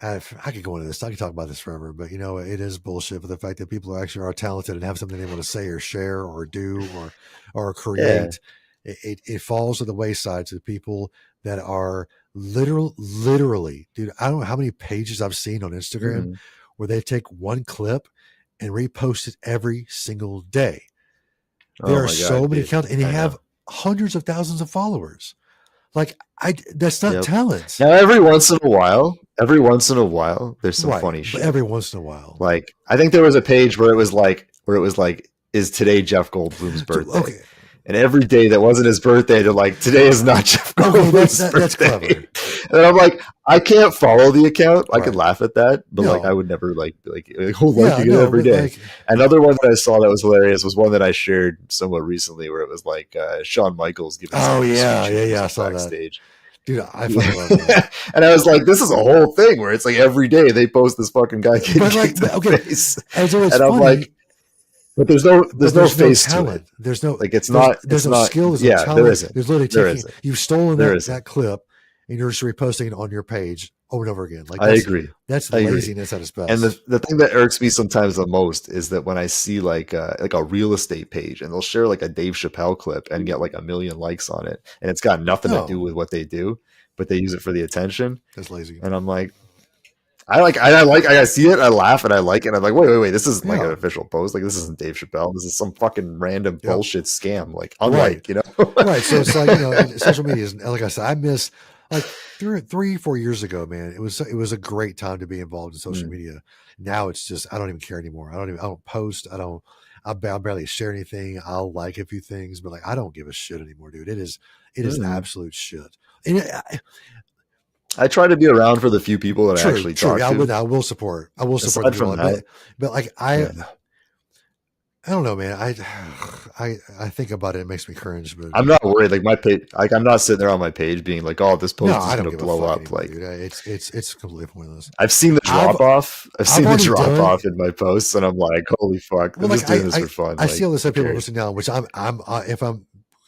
I could go into this, I could talk about this forever, but it is bullshit for the fact that people are talented and have something they want to say or share or do or create. It falls to the wayside to the people that are literally, dude. I don't know how many pages I've seen on Instagram where they take one clip and repost it every single day. There are so many accounts, and they have hundreds of thousands of followers. Like that's not talent. Now every once in a while, there's some funny shit. Every once in a while. Like I think there was a page where it was like, is today Jeff Goldblum's birthday? Okay. And every day that wasn't his birthday, they're like, today is not Jeff Goldblum's birthday. That's clever. And I'm like, I can't follow the account. I could laugh at that, but like I would never like it every day. Like, another one that I saw that was hilarious was one that I shared somewhat recently where it was like Shawn Michaels giving I saw backstage. That. Dude, I fucking love that. And I was like, this is a whole thing where it's like every day they post this fucking guy getting kicked in the face. And I'm like, but there's no face to it. There's no like there's no skill. There's no talent. There isn't. There's literally you've stolen that clip and you're just reposting it on your page over and over again. Like I agree. That's laziness at its best. And the thing that irks me sometimes the most is that when I see like a real estate page and they'll share like a Dave Chappelle clip and get like 1 million likes on it, and it's got nothing to do with what they do, but they use it for the attention. That's lazy. And I'm like, I see it, I laugh, and I like it. And I'm like, wait, this isn't like an official post. Like this isn't Dave Chappelle. This is some fucking random bullshit scam. Like unlike, right. So it's like social media is like I said, I miss like 3-4 years ago, man. It was a great time to be involved in social media. Now it's just I don't even care anymore. I don't post. I barely share anything. I'll like a few things, but like I don't give a shit anymore, dude. It is absolute shit. And I try to be around for the few people that I actually talk to. I will support. Aside from that, but like I don't know, man. I think about it. It makes me cringe. But I'm not worried. Like my page, like I'm not sitting there on my page being like, "Oh, this post is going to blow up." Anymore, like dude. It's completely pointless. I've seen the drop off. I've seen the drop off in my posts, and I'm like, "Holy fuck! I'm just doing this for fun." I see all this people posting now, which I'm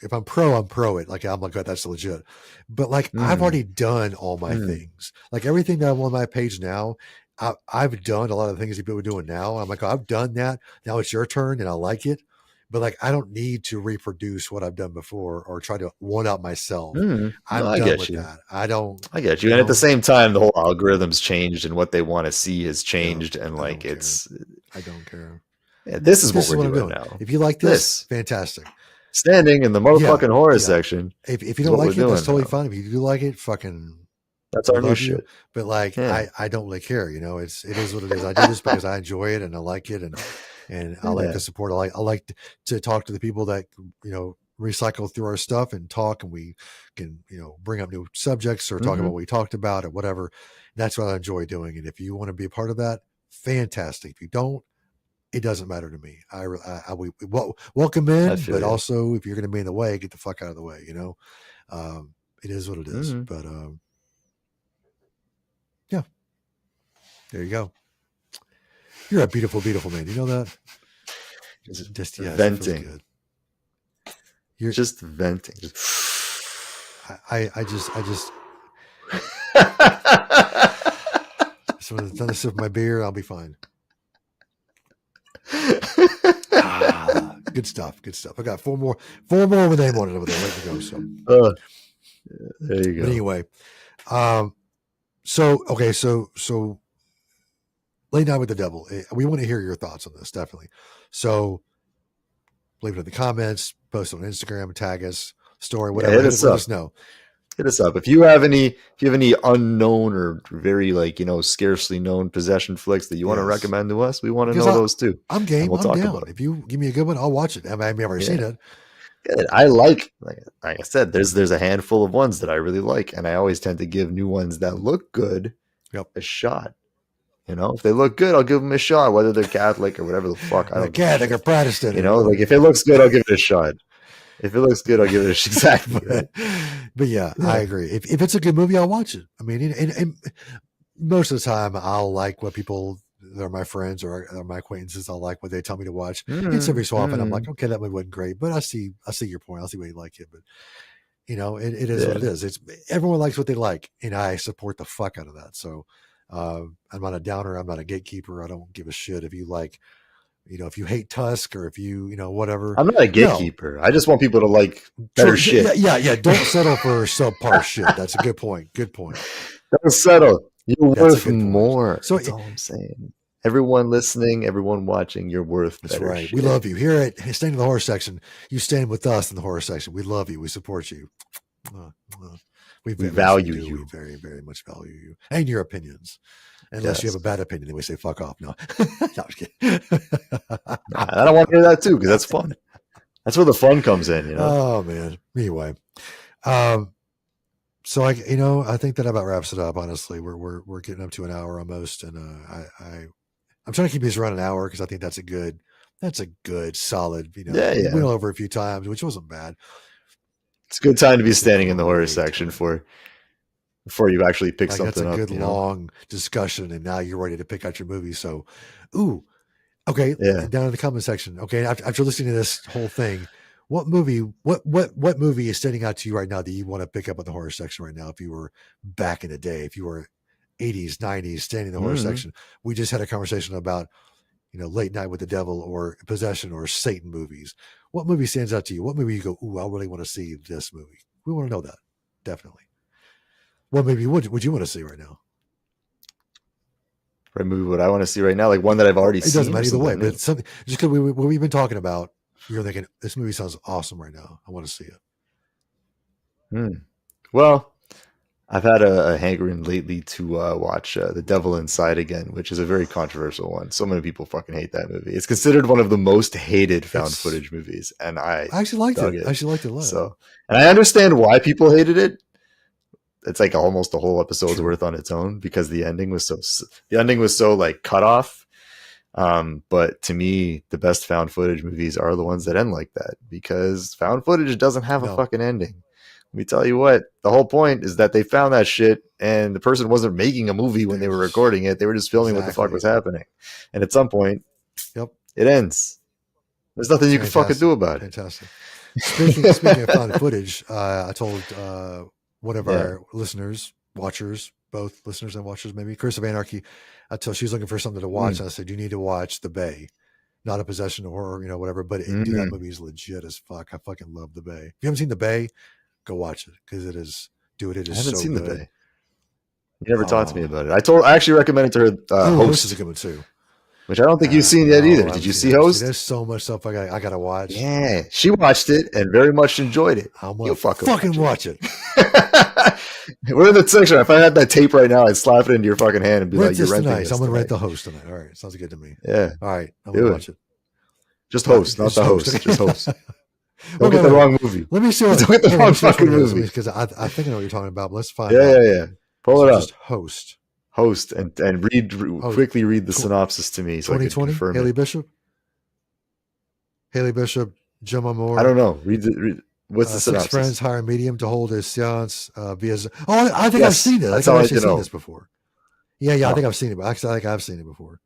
if I'm pro it. Like I'm like, oh, that's legit. But like I've already done all my things. Like everything that I'm on my page now, I've done a lot of the things that people are doing now. I'm like, oh, I've done that. Now it's your turn, and I like it. But like, I don't need to reproduce what I've done before or try to one up myself. I'm done with that. I get you. And at the same time, the whole algorithm's changed, and what they want to see has changed. And like, I don't care. Yeah, this is what we're doing now. If you like this, fantastic. Standing in the motherfucking horror section. If you don't like it, that's totally fine. If you do like it, fucking. That's our new shit. But like, I don't really care. You know, it is what it is. I do this because I enjoy it and I like it, and I like the support. I like to talk to the people that, you know, recycle through our stuff and talk, and we can, you know, bring up new subjects or talk about what we talked about or whatever. That's what I enjoy doing. And if you want to be a part of that, fantastic. If you don't, it doesn't matter to me. We welcome in, but also if you're going to be in the way, get the fuck out of the way. You know, it is what it is. But yeah, there you go. You're a beautiful, beautiful man. You know that? Just venting. You're just venting. I just so another sip of my beer, I'll be fine. Good stuff. I got four more with name on it over there. Ready to go. So there you go. But anyway, so Late Night with the Devil. We want to hear your thoughts on this, definitely. So leave it in the comments, post it on Instagram, tag us, story, whatever. Let us know. Hit us up if you have any unknown or very, like, you know, scarcely known possession flicks that you want to recommend to us. We want to know those too. I'm game. I'm down. If you give me a good one, I'll watch it. I mean, I've never seen it. I like I said, there's a handful of ones that I really like, and I always tend to give new ones that look good a shot. You know, if they look good, I'll give them a shot, whether they're Catholic or whatever the fuck. I don't Catholic or Protestant. You know, like if it looks good, I'll give it a shot. If it looks good, I'll give it a shot. Exactly. But yeah, I agree. If it's a good movie, I'll watch it. I mean, and most of the time, I'll like what people that are my friends or my acquaintances. I'll like what they tell me to watch. It's every so often I'm like, okay, that movie wasn't great, but I see your point. I'll see why you like it. But you know, it is what it is. It's everyone likes what they like, and I support the fuck out of that. So I'm not a downer. I'm not a gatekeeper. I don't give a shit if you like. You know, if you hate Tusk or if you know, whatever. I'm not a gatekeeper. No. I just want people to like better shit. Yeah. Don't settle for subpar shit. That's a good point. Don't settle. You're worth more. So that's all I'm saying. Everyone listening, everyone watching, you're worth better. That's right. Shit. We love you. Here at Stand in the Horror Section, you stand with us in the horror section. We love you. We support you. We value you. We very, very much value you and your opinions. Unless you have a bad opinion, then we say fuck off. No, no, I'm just kidding. I don't want to hear that too, because that's fun. That's where the fun comes in, you know. Oh man. Anyway, so I think that about wraps it up. Honestly, we're getting up to an hour almost, and I'm trying to keep these around an hour because I think that's a good solid. You know, we went over a few times, which wasn't bad. It's a good time to be standing in the horror section before you actually pick something up. That's a good long discussion, and now you're ready to pick out your movie. So, okay, down in the comment section. Okay, after listening to this whole thing, what movie is standing out to you right now that you want to pick up in the horror section right now? If you were back in the day, if you were 80s, 90s, standing in the horror section, we just had a conversation about, you know, Late Night with the Devil or Possession or Satan movies. What movie stands out to you? What movie you go, I really want to see this movie? We want to know that, definitely. What movie would you want to see right now? What movie would I want to see right now? Like one that I've already seen. It doesn't matter either way, but something just because what we've been talking about, you're thinking this movie sounds awesome right now. I want to see it. Well, I've had a hankering lately to watch The Devil Inside again, which is a very controversial one. So many people fucking hate that movie. It's considered one of the most hated found footage movies, and I actually liked it. I actually liked it a lot. So, and I understand why people hated it. It's like almost a whole episode's worth on its own because the ending was so like cut off. But to me, the best found footage movies are the ones that end like that, because found footage doesn't have a fucking ending. Let me tell you what, the whole point is that they found that shit and the person wasn't making a movie when they were recording it. They were just filming what the fuck was happening. And at some point, it ends. There's nothing you can fucking do about it. Fantastic. Speaking of found footage, I told one of our listeners, watchers, both listeners and watchers, maybe Chris of Anarchy. I told she's looking for something to watch, and I said you need to watch The Bay. Not a possession horror, whatever, but dude, that movie is legit as fuck. I fucking love The Bay. If you haven't seen The Bay, go watch it because it is, dude. It is. I haven't seen The Bay. You never talked to me about it. I actually recommended to her. Host is a good one too. Which I don't think you've seen yet either. Did you see Host? There's so much stuff I gotta watch. Yeah, she watched it and very much enjoyed it. You'll fucking watch it. We're in the section. If I had that tape right now, I'd slap it into your fucking hand and be like, "You're renting this." I'm gonna rent The Host tonight. All right, sounds good to me. Yeah. All right, I'm gonna watch it. Just Host, not The Host. Just Host. Don't get the wrong movie. Let me see. Don't get the wrong fucking movie because I think I know what you're talking about. But let's find out. Yeah. Pull it up. Just Host and quickly read the synopsis to me so 2020 Haley Bishop, Gemma Moore. I don't know. Read what's the synopsis? 6 friends hire a medium to hold a seance via. I think I've seen it. I've actually seen this before. Yeah, I think I've seen it. Actually, I think I've seen it before.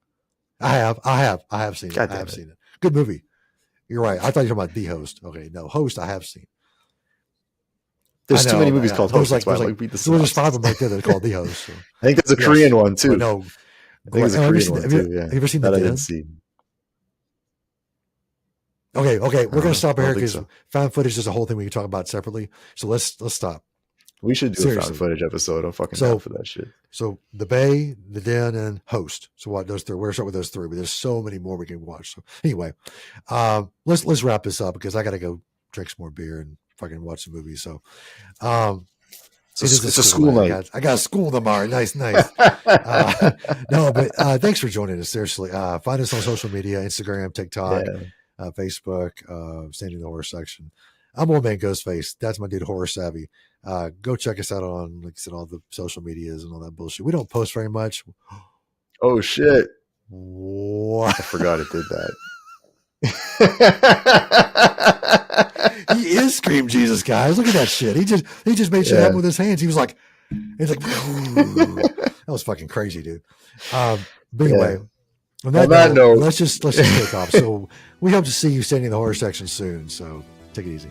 I have seen it. I have seen it. Good movie. You're right. I thought you were talking about The Host. Okay, no, Host I have seen. There's too many movies called Host. There's 5 of them right there that are called The Host. So. I think there's a Korean one too. No, I think there's a Korean one too. Yeah. Have you ever seen that? I didn't see. Okay. We're gonna stop here because found footage is a whole thing we can talk about separately. So let's stop. We should do a found footage episode. I'm fucking down for that shit. So The Bay, The Den, and Host. So what those 3? We're gonna start with those 3, but there's so many more we can watch. So anyway, let's wrap this up because I gotta go drink some more beer and fucking watch some movies. So it's a school night. I got school tomorrow. Nice. No, but thanks for joining us. Seriously, find us on social media: Instagram, TikTok, Facebook, Standing in the Horror Section. I'm Old Man Ghostface. That's my dude, Horror Savvy. Go check us out on, like I said, all the social medias and all that bullshit. We don't post very much. Oh shit! What? I forgot it did that. He is Scream Jesus, guys. Look at that shit. He just made shit happen with his hands. He was like, that was fucking crazy, dude. But anyway, on that note, let's just take off. So we hope to see you standing in the horror section soon. So take it easy.